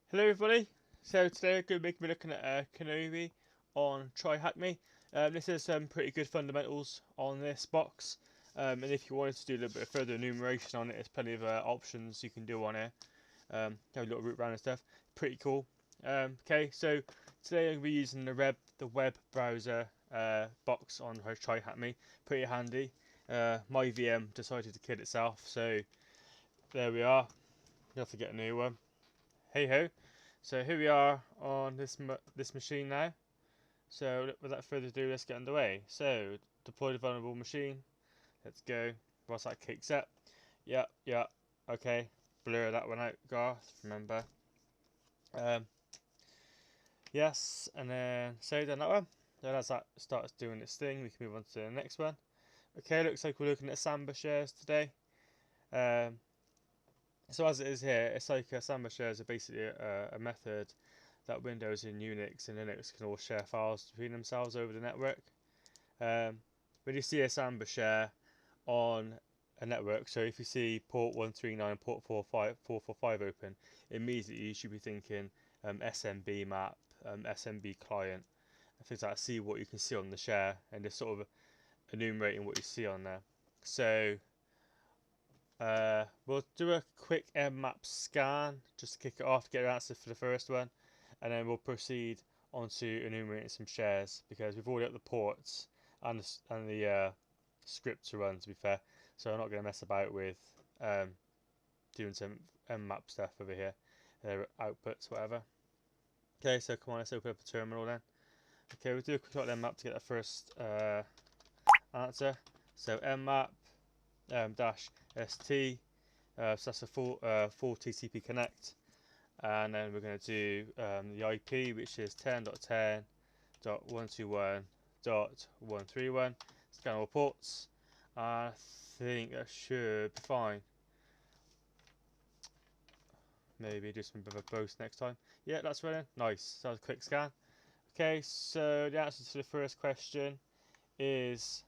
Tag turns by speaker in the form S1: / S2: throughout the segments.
S1: Hello everybody, so today we're going to be looking at Kenobi on TryHackMe. This is some pretty good fundamentals on this box, and if you wanted to do a little bit of further enumeration on it, there's plenty of options you can do on here. Have a little root around and stuff, pretty cool. Okay, so today I'm going to be using the web browser box on TryHackMe, pretty handy. My VM decided to kill itself, so there we are, you'll have to get a new one. Hey ho. So here we are on this machine now. So without further ado, let's get underway. So deploy the vulnerable machine. Let's go. Whilst that kicks up. Yeah. Okay. Blur that one out, Garth. Remember. Yes, and then save on that one. Then as that starts doing its thing, we can move on to the next one. Okay, looks like we're looking at Samba shares today. So as it is here, it's like Samba shares are basically a method that Windows and Unix and Linux can all share files between themselves over the network. When you see a Samba share on a network, so if you see port 139 and port 445 open, immediately you should be thinking SMB map, SMB client, and things like that. See what you can see on the share and just sort of enumerating what you see on there. So we'll do a quick Nmap scan just to kick it off, get an answer for the first one, and then we'll proceed on to enumerating some shares because we've already got the ports and the script to run, to be fair, so I'm not going to mess about with doing some Nmap stuff over here, outputs, whatever. Okay, so come on, let's open up a terminal then. Okay, we'll do a quick Nmap to get the first answer. So Nmap dash st, so that's a full TCP connect, and then we're going to do the IP, which is 10.10.121.131. Scan all ports. I think that should be fine. Maybe do some bit of a boost next time. Yeah, that's running. Nice. So that was a quick scan. Okay, so the answer to the first question is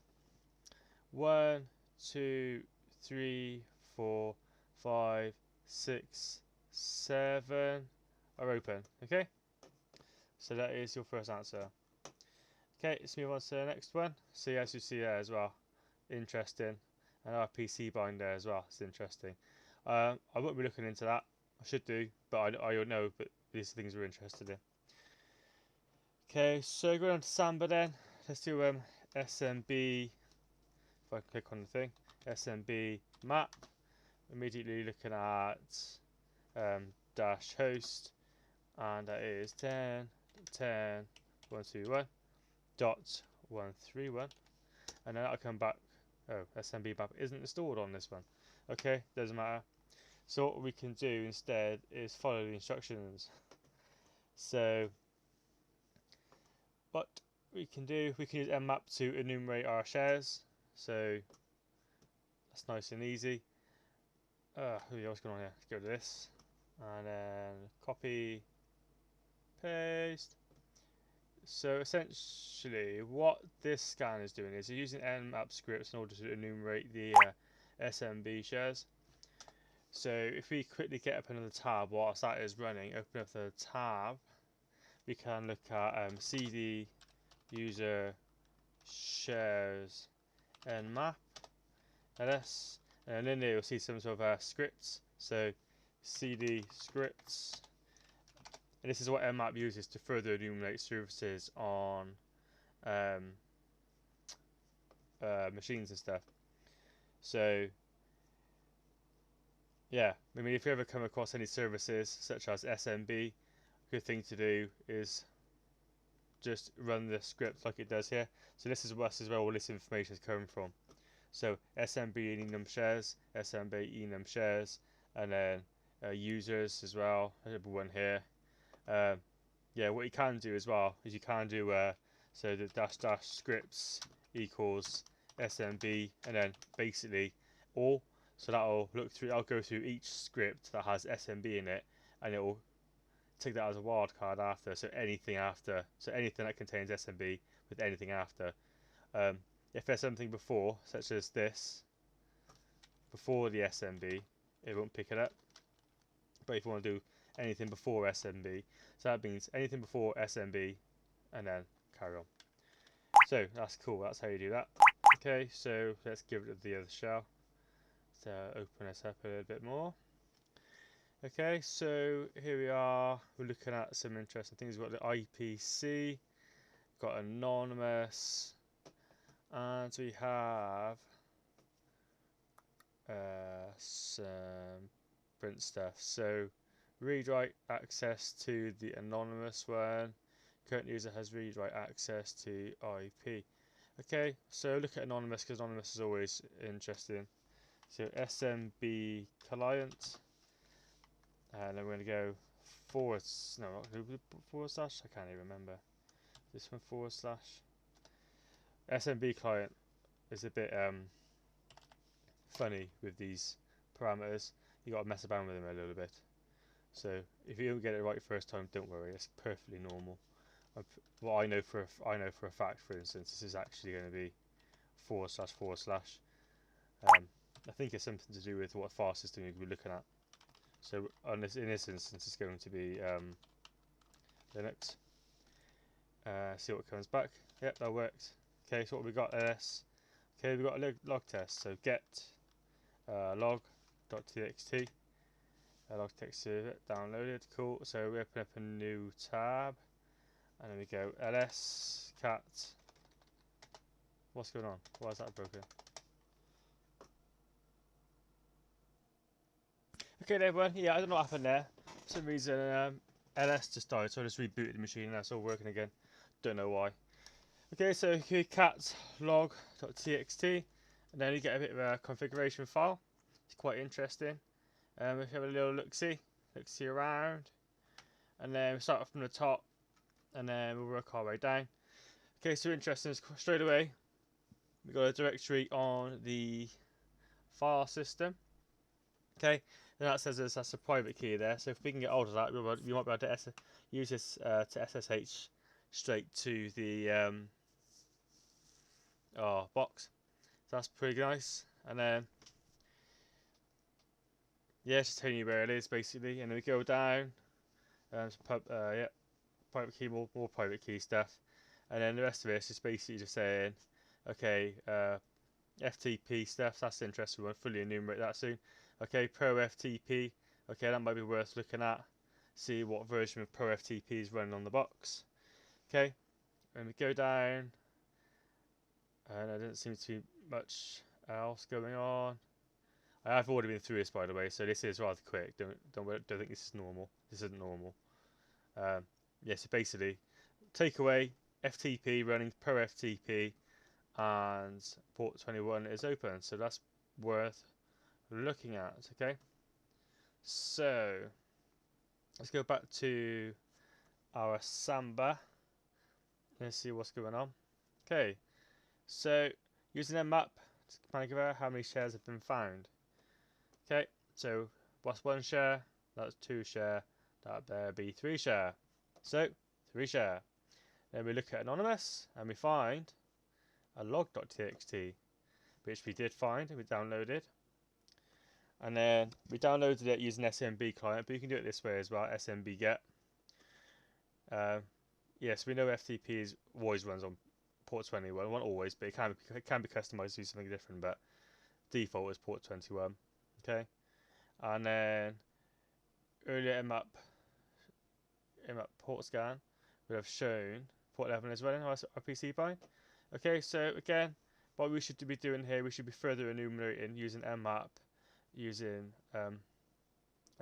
S1: 1, 2, 3, 4, 5, 6, 7 are open. Okay, so that is your first answer. Okay, let's move on to the next one. See, as you see there as well, interesting, and our PC binder as well. It's interesting. I won't be looking into that. I should do, but I don't know. But these things we're interested in. Okay, so going on to Samba then. Let's do SMB. If I click on the thing, SMB map. Immediately looking at dash host, and that is 10.10.121.131, and then I'll come back. Oh, SMB map isn't installed on this one. Okay, doesn't matter. So what we can do instead is follow the instructions. So what we can do, we can use Nmap to enumerate our shares. So that's nice and easy. What's going on here? Let's go to this, and then copy, paste. So essentially, what this scan is doing is using Nmap scripts in order to enumerate the SMB shares. So if we quickly get up another tab whilst that is running, open up the tab, we can look at cd user shares nmap ls, and in there you'll see some sort of scripts. So cd scripts, and this is what Nmap uses to further enumerate services on machines and stuff. So yeah, I mean, if you ever come across any services such as SMB, good thing to do is just run the script like it does here. So this is where all this information is coming from. So SMB enum shares, SMB enum shares, and then users as well. I have one here. Yeah, what you can do as well is you can do so the dash scripts equals SMB, and then basically all. So that'll look through. I'll go through each script that has SMB in it, and it will take that as a wildcard after. So anything after, so anything that contains SMB with anything after. If there's something before, such as this, before the SMB, it won't pick it up. But if you want to do anything before SMB. So that means anything before SMB and then carry on. So that's cool, that's how you do that. Okay, so let's give it the other shell to open us up a little bit more. Okay, so here we are, we're looking at some interesting things. We've got the IPC, got anonymous, and we have some print stuff. So read-write access to the anonymous one. Current user has read-write access to IP. Okay, so look at anonymous because anonymous is always interesting. So SMB client, and then we're going to go forward slash. I can't even remember. This one forward slash. SMB client is a bit funny with these parameters. You got to mess about with them a little bit. So if you don't get it right first time, don't worry. It's perfectly normal. Well, I know for a fact, for instance, this is actually going to be forward slash forward slash. I think it's something to do with what file system you'll be looking at. So in this instance, it's going to be Linux. See what comes back. Yep, that worked. Okay, so what we got LS. Okay, we got a log test. So get log.txt. Log text server downloaded. Cool. So we open up a new tab, and then we go ls cat. What's going on? Why is that broken? Okay, then everyone. Yeah, I don't know what happened there. For some reason, ls just died, so I just rebooted the machine, and that's all working again. Don't know why. Okay, so here cat log.txt, and then you get a bit of a configuration file. It's quite interesting. We have a little look-see around, and then we start from the top, and then we'll work our way down. Okay, so interesting. Straight away, we got a directory on the file system. Okay, and that says that's a private key there. So if we can get hold of that, we might be able to use this to SSH straight to the box. So that's pretty nice. And then yeah, it's just telling you where it is basically, and then we go down. Private key, more private key stuff, and then the rest of it is just basically just saying, okay, FTP stuff. That's the interesting one. Fully enumerate that soon. Okay, ProtFtp. Okay, that might be worth looking at. See what version of ProtFtp is running on the box. Okay, and we go down, and there doesn't seem to be much else going on. I've already been through this, by the way, so this is rather quick. Don't think this is normal. This isn't normal. Yeah, so basically, take away FTP running ProtFtp, and port 21 is open. So that's worth looking at. Okay. So let's go back to our Samba. Let's see what's going on. Okay. So using Nmap to configure how many shares have been found. Okay, so what's one share? That's two share. That better be three share. So 3 share. Then we look at anonymous and we find a log.txt, which we did find and we downloaded. And then we downloaded it using SMB client, but you can do it this way as well, SMB get. Yes, we know FTP always runs on port 21. Not always, but it can be customized to do something different, but default is port 21. Okay, and then earlier Nmap port scan would have shown port 11 is running our PC bind. Okay, so again, what we should be doing here, we should be further enumerating using Nmap, using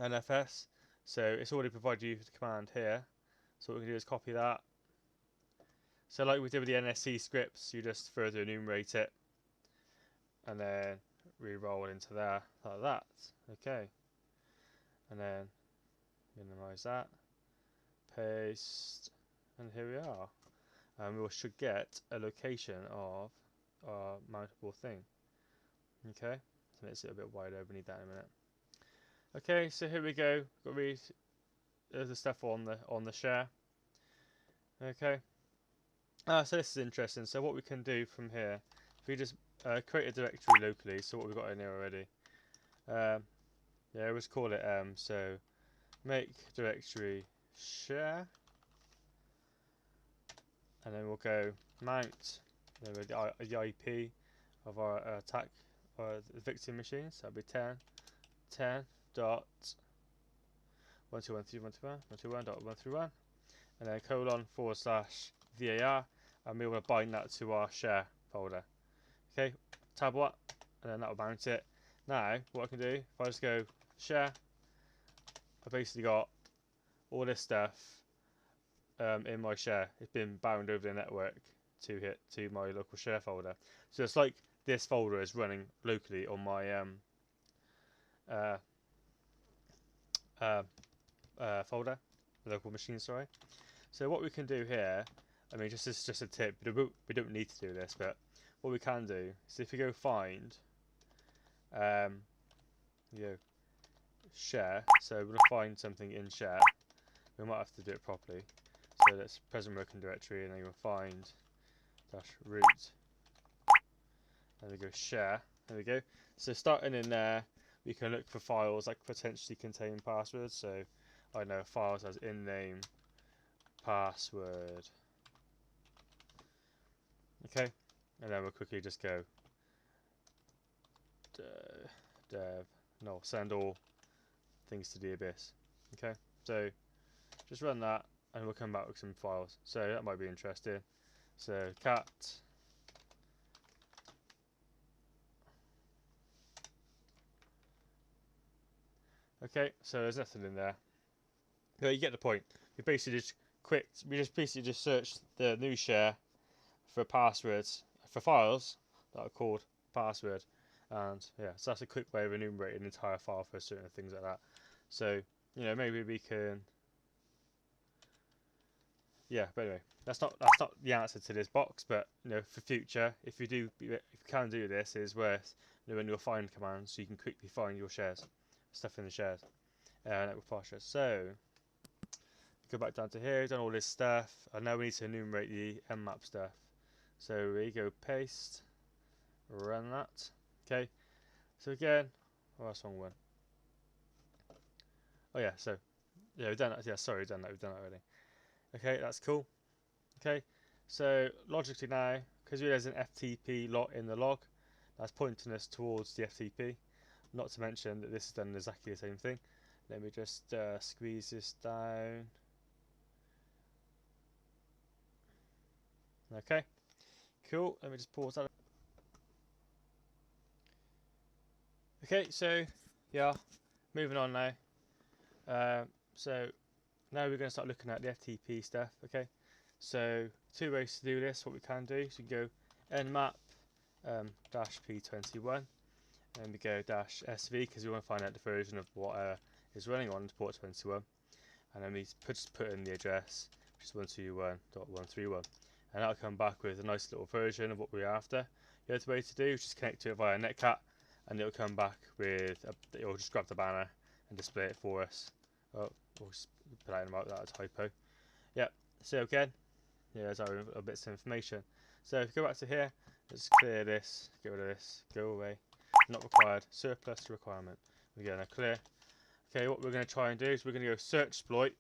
S1: NFS. So it's already provided you the command here. So what we can do is copy that. So like we did with the NSC scripts, you just further enumerate it, and then re-roll it into there like that. Okay, and then minimize that, paste, and here we are. And we should get a location of our mountable thing. Okay, so it's a little bit wider. We need that in a minute. Okay, so here we go. Got read the stuff on the share. Okay. So this is interesting. So what we can do from here, if we just create a directory locally, so what we've got in here already. Yeah, let's call it so make directory share, and then we'll go mount the IP of our attack or the victim machine. So that'll be 10.121.121.131, and then :/var, and we want to bind that to our share folder. Okay, tab what, and then that will mount it. Now, what I can do, if I just go share, I basically got all this stuff in my share. It's been bound over the network to my local share folder. So it's like this folder is running locally on my folder, local machine, sorry. So what we can do here, I mean, this is just a tip. We don't need to do this, but what we can do is if you go find, share. So we're going to find something in share. We might have to do it properly. So that's present working directory, and then you'll find -root. There we go, share. There we go. So starting in there, we can look for files that potentially contain passwords. So I know files as in name password. Okay, and then we'll quickly just go send all things to the abyss. Okay, so just run that, and we'll come back with some files. So that might be interesting. So cat okay, so there's nothing in there. But you get the point. We basically just searched the new share for passwords for files that are called password, and yeah, so that's a quick way of enumerating an entire file for certain things like that. So maybe we can. Yeah, but anyway, that's not the answer to this box. But for future, if you can do this, it's worth knowing your find command, so you can quickly find your shares, stuff in the shares, network file shares. So go back down to here, done all this stuff, and now we need to enumerate the Nmap stuff. So we go paste, run that. Okay. So again, that's the wrong one. Oh yeah, so yeah, we've done that. Yeah, sorry, we've done that already. Okay, that's cool. Okay, so logically now, because there's an FTP lot in the log, that's pointing us towards the FTP. Not to mention that this has done exactly the same thing. Let me just squeeze this down. Okay, cool. Let me just pause that. Okay, so yeah, moving on now. So now we're going to start looking at the FTP stuff. Okay, so two ways to do this. What we can do, so we go nmap -p21, and we go -sv because we want to find out the version of what is running on port 21, and then we just put in the address, which is 121.131, and that'll come back with a nice little version of what we're after. The other way to do is just connect to it via netcat, and it'll come back with it'll just grab the banner and display it for us. Oh, we'll just put out that a typo. Yep. So again, there's our little bits of information. So if you go back to here, let's clear this, get rid of this, go away. Not required. Surplus requirement. We're going to clear. Okay, what we're going to try and do is we're going to go Searchsploit,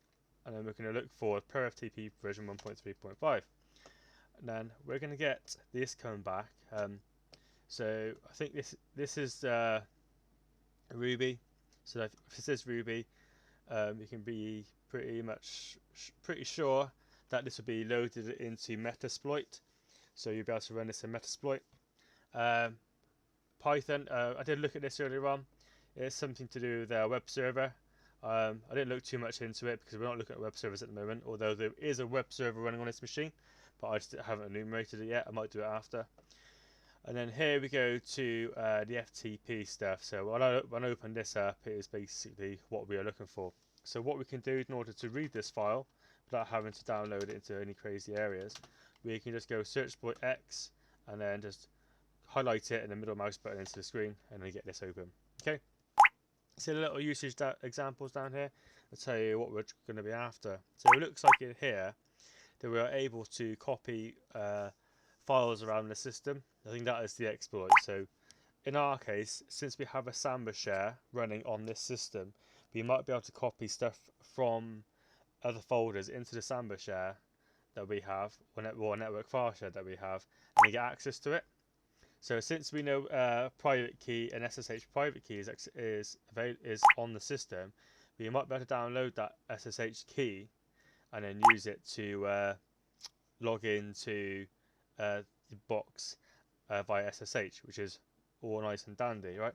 S1: and then we're going to look for ProtFtp version 1.3.5. And then we're going to get this coming back. So I think this is Ruby. So if it says Ruby, you can be pretty sure that this will be loaded into Metasploit. So you'll be able to run this in Metasploit. Python, I did look at this earlier on. It's something to do with our web server. I didn't look too much into it because we're not looking at web servers at the moment, although there is a web server running on this machine, but I just haven't enumerated it yet. I might do it after. And then here we go to the FTP stuff. So when I open this up, it is basically what we are looking for. So what we can do in order to read this file without having to download it into any crazy areas, we can just go Searchsploit X and then just highlight it and the middle mouse button into the screen, and then get this open. Okay. So the little usage examples down here, I'll tell you what we're going to be after. So it looks like in here that we are able to copy files around the system. I think that is the exploit. So in our case, since we have a Samba share running on this system, we might be able to copy stuff from other folders into the Samba share that we have, or network file share that we have, and we get access to it. So since we know private key and SSH private key is on the system, we might be able to download that SSH key and then use it to log into the box via SSH, which is all nice and dandy, right?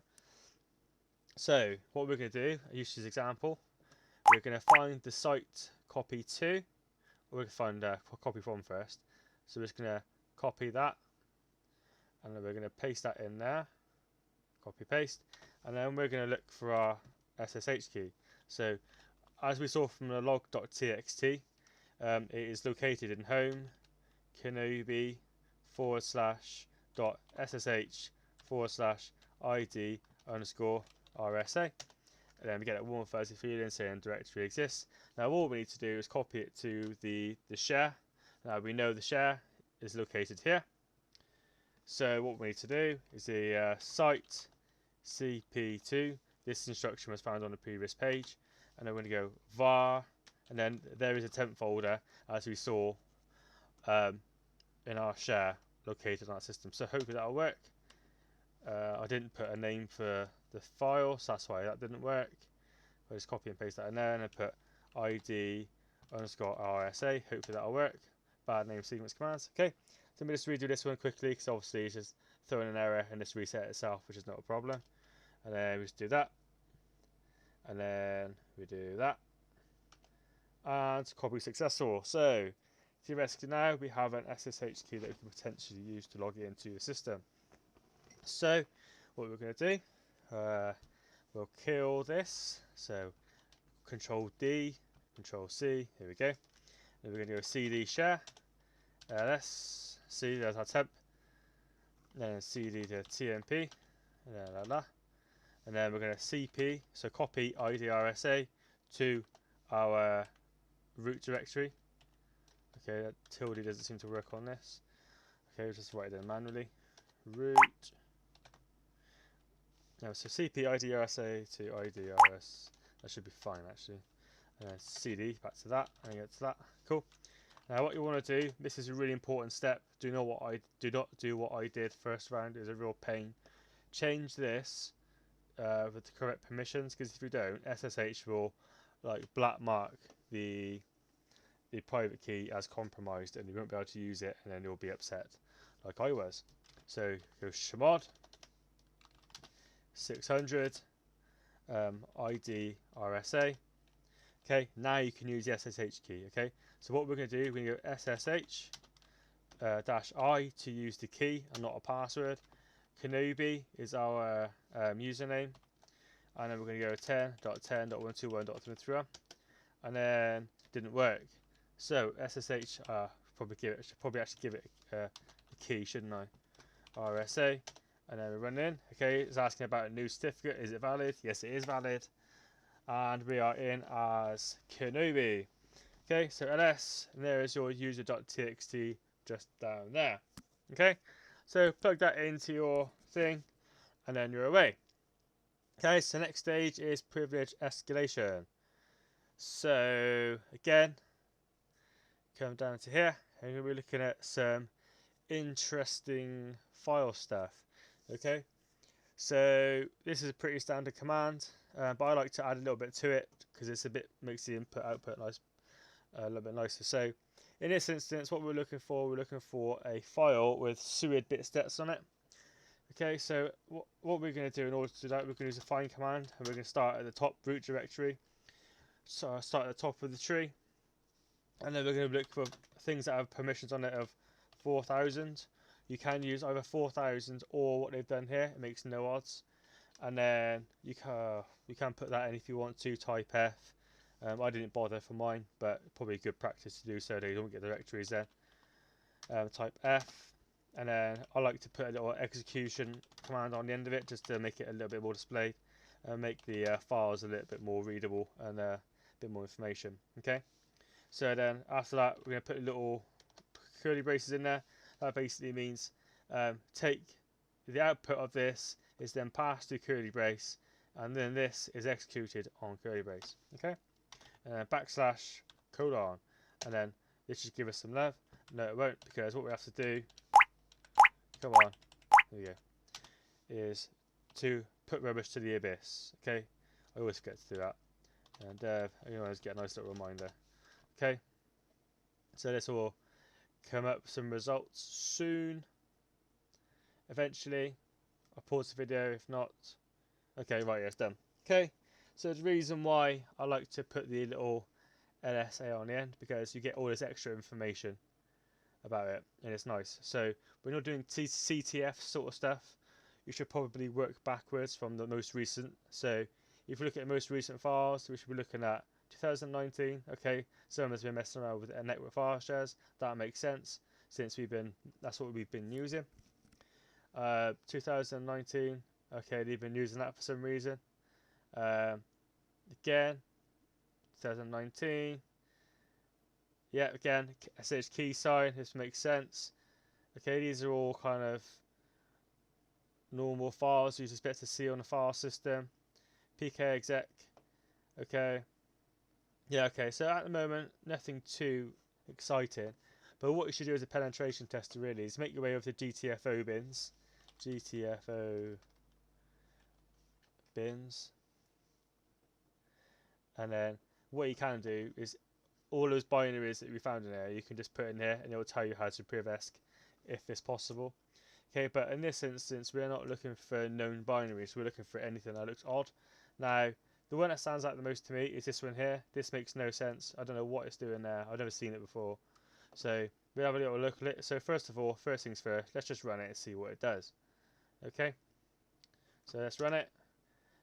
S1: So what we're going to do, I use this example, we're going to find the site copy to, or we're going to find copy from first. So we're just going to copy that, and then we're going to paste that in there, copy paste, and then we're going to look for our SSH key. So as we saw from the log.txt, it is located in home Kenobi /ID_RSA, and then we get a warm fuzzy feeling saying directory exists. Now all we need to do is copy it to the share. Now we know the share is located here, so what we need to do is the site cp2. This instruction was found on the previous page, and I'm going to go var, and then there is a temp folder as we saw in our share located on our system. So hopefully that'll work. I didn't put a name for the file, so that's why that didn't work. I just copy and paste that in there, and I put ID_RSA. Hopefully that'll work. Bad name sequence commands. Okay, so let me just redo this one quickly, because obviously it's just throwing an error and just reset itself, which is not a problem. And then we just do that, and then we do that, and copy successful. So theoretically now we have an SSH key that we can potentially use to log into the system. So what we're going to do, we'll kill this. So Control D, Control C. Here we go. Then we're going to go CD share. Let's see. There's our temp. Then CD to TMP. And then we're going to CP. So copy IDRSA to our root directory. Okay, that tilde doesn't seem to work on this. Okay, we'll just write it in manually. Root. Now, so CP IDRSA to IDRS. That should be fine actually. And then CD back to that, and get to that. Cool. Now, what you want to do, this is a really important step. Do not do what I did first round. It's a real pain. Change this with the correct permissions, because if you don't, SSH will like black mark the private key as compromised, and you won't be able to use it, and then you'll be upset like I was. So go chmod 600 ID RSA. Okay, now you can use the SSH key. Okay, so what we're going to do, we're going to go SSH -I to use the key and not a password. Kenobi is our username, and then we're going to go 10.10.121.331, and then didn't work. So SSH should probably actually give it a key, shouldn't I? RSA, and then we run in. Okay, it's asking about a new certificate. Is it valid? Yes, it is valid, and we are in as Kenobi. Okay, so ls, and there is your user.txt just down there. Okay, so plug that into your thing, and then you're away. Okay, so next stage is privilege escalation. So again, come down to here, and we're looking at some interesting file stuff. Okay, so this is a pretty standard command, but I like to add a little bit to it because it's makes the input output nice, a little bit nicer. So in this instance, what we're looking for a file with suid bitstats on it. Okay, so what we're going to do in order to do that, we're going to use a find command, and we're going to start at the top root directory. So start at the top of the tree, and then we're going to look for things that have permissions on it of 4,000. You can use either 4,000 or what they've done here. It makes no odds, and then you can put that in if you want to. Type F. I didn't bother for mine, but probably good practice to do so they don't get directories then. Type F, and then I like to put a little execution command on the end of it just to make it a little bit more displayed and make the files a little bit more readable and a bit more information. Okay, so then after that we're going to put a little curly braces in there. That basically means take the output of this is then passed through curly brace, and then this is executed on curly brace. Okay, and then backslash colon, and then this should give us some love. No, it won't, because what we have to do, come on, there we go, is to put rubbish to the abyss. Okay, I always forget to do that, and you always get a nice little reminder. Okay, so this will come up with some results soon. Eventually, I'll pause the video if not. Okay, right, yeah, it's done. Okay, so the reason why I like to put the little LSA on the end, because you get all this extra information about it, and it's nice. So when you're doing CTF sort of stuff, you should probably work backwards from the most recent. So if you look at the most recent files, we should be looking at 2019. Okay, someone has been messing around with a network file shares. That makes sense, since that's what we've been using. 2019. Okay, they've been using that for some reason. Again, 2019. Yeah, again, SH key sign. This makes sense. Okay, these are all kind of normal files you'd expect to see on a file system. PK exec. Okay. Yeah, okay, so at the moment, nothing too exciting. But what you should do as a penetration tester really is make your way over to GTFO bins. GTFO bins. And then what you can do is all those binaries that we found in there, you can just put in here and it will tell you how to privesc if it's possible. Okay, but in this instance, we're not looking for known binaries, we're looking for anything that looks odd. Now, the one that stands out the most to me is this one here. This makes no sense. I don't know what it's doing there. I've never seen it before. So we have a little look at it. So first of all, first things first, let's just run it and see what it does. Okay, so let's run it.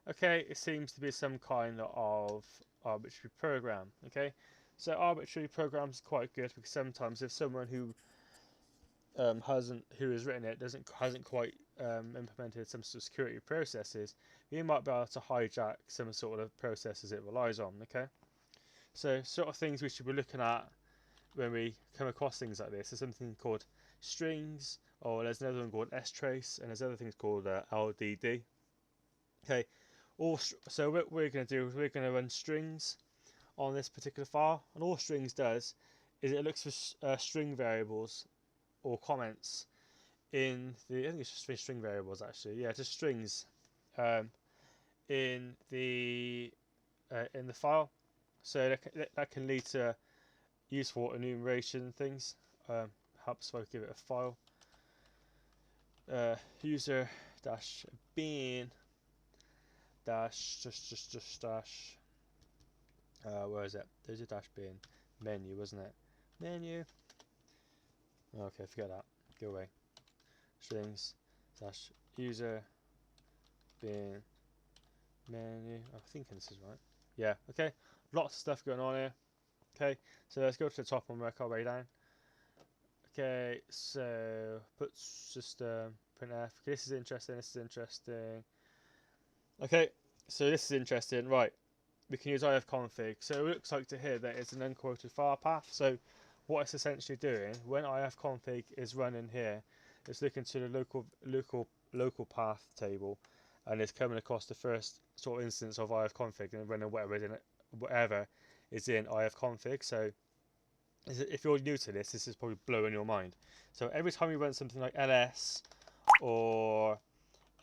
S1: Okay, it seems to be some kind of arbitrary program. Okay, so arbitrary programs are quite good, because sometimes if someone who has written it hasn't quite implemented some sort of security processes, you might be able to hijack some sort of processes it relies on. Okay, so sort of things we should be looking at when we come across things like this is something called strings, or there's another one called strace, and there's other things called LDD. Okay, so what we're going to do is we're going to run strings on this particular file, and all strings does is it looks for string variables or comments in the, I think it's just string variables actually, yeah, just strings in the file. So that can lead to useful enumeration things. Helps if I give it a file. User dash bin dash just dash. Where is it? There's a dash bin menu, wasn't it? Menu. Okay, forget that. Go away. Strings dash user bin menu. I'm thinking this is right. Yeah. Okay. Lots of stuff going on here. Okay. So let's go to the top and work our way down. Okay. So put system printf. Okay, this is interesting. This is interesting. Okay. So this is interesting. Right. We can use ifconfig. So it looks like to here that it's an unquoted file path. So what it's essentially doing when ifconfig is running here, it's looking to the local path table, and it's coming across the first sort of instance of ifconfig and running whatever is in ifconfig. So if you're new to this is probably blowing your mind. So every time you run something like ls or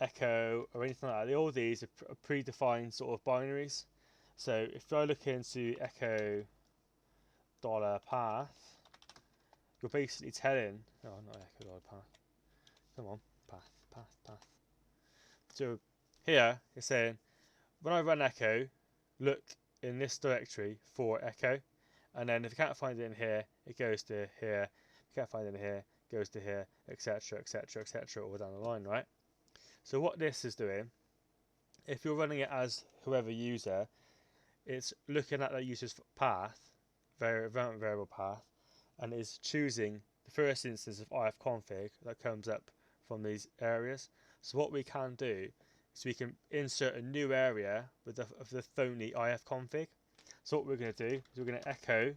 S1: echo or anything like that, all these are predefined sort of binaries. So if I look into echo $path, you're basically telling, oh, not echo $path, come on, path. So here it's saying, when I run echo, look in this directory for echo, and then if you can't find it in here, it goes to here. If you can't find it in here, it goes to here, etc., etc., etc., all down the line, right? So what this is doing, if you're running it as whoever user, it's looking at that user's path, variable path, and is choosing the first instance of ifconfig that comes up from these areas. So what we can do is we can insert a new area with the phony ifconfig. So what we're going to do is we're going to echo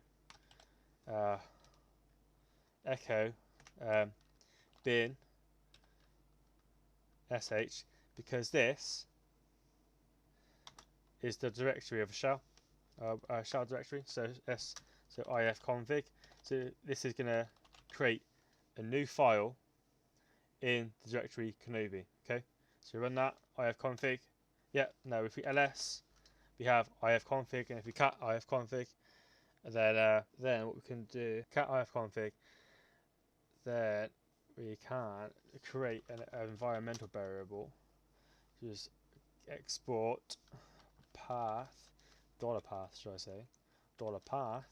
S1: bin sh, because this is the directory of a shell, shell directory. So ifconfig. So this is going to create a new file in the directory Kenobi. Okay, so run that ifconfig. Yeah, now if we ls, we have ifconfig, and if we cat ifconfig, and then what we can do, cat ifconfig, then we can create an environmental variable. Just export path, $path, should I say, $path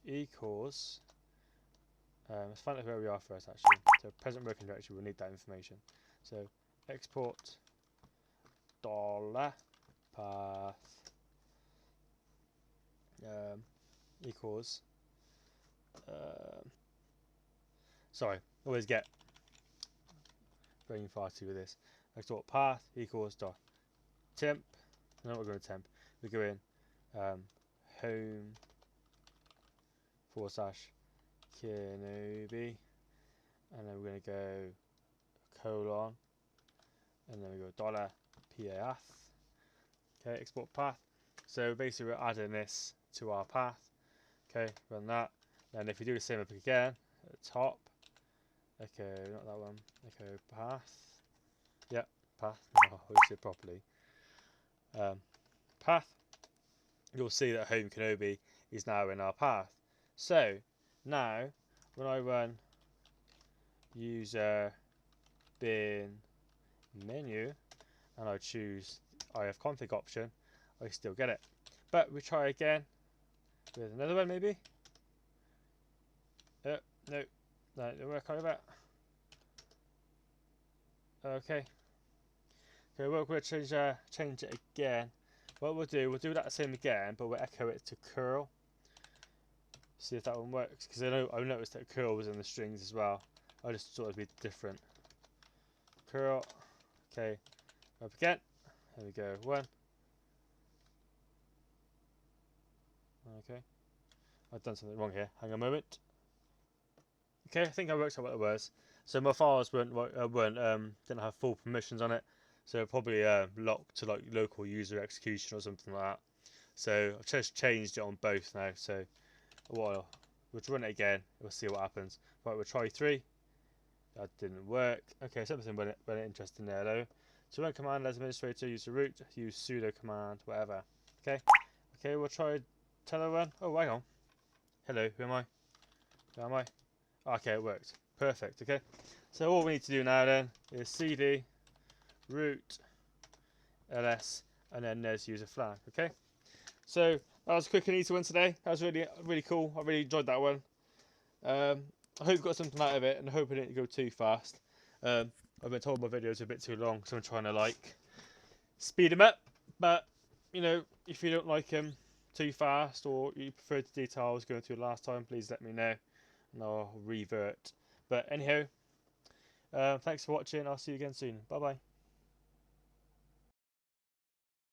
S1: equals, let's find out where we are first actually. So present working directory, we'll need that information. So export $path equals, sorry, always get brain farty with this. Export path equals temp. No, we're going to temp. We go in home / Kenobi, and then we're going to go colon, and then we go $path. Okay, export path. So basically, we're adding this to our path. Okay, run that. And if we do the same up again at the top, okay, not that one. Okay, path. Yep, path. Oh, I said it properly. Path. You'll see that home Kenobi is now in our path. So now, when I run user bin menu and I choose ifconfig option, I still get it. But we try again with another one maybe. No, that didn't work over. Okay. Okay, we're going to change it again. What we'll do that same again, but we'll echo it to curl. See if that one works, because I noticed that curl was in the strings as well. I just thought it'd be different. Curl. Okay. Up again. There we go. 1. Okay. I've done something wrong here. Hang on a moment. Okay, I think I worked out what it was. So my files didn't have full permissions on it, so probably locked to like local user execution or something like that. So I've just changed it on both now. So we'll run it again. We'll see what happens. Right, we'll try 3. That didn't work. Okay, something went interesting there though. So run command as administrator, use the root, use sudo command, whatever. Okay. Okay, we'll try telerun. Oh, hang on. Hello, who am I? Who am I? Okay, it worked. Perfect. Okay. So all we need to do now then is cd root ls, and then there's user flag. Okay. So that was a quick and easy one today. That was really cool. I really enjoyed that one. I hope you got something out of it, and I hope it didn't go too fast. I've been told my videos are a bit too long, so I'm trying to like speed them up. But you know, if you don't like them too fast, or you prefer the details going through last time, please let me know, and I'll revert. But anyhow, thanks for watching. I'll see you again soon. Bye bye.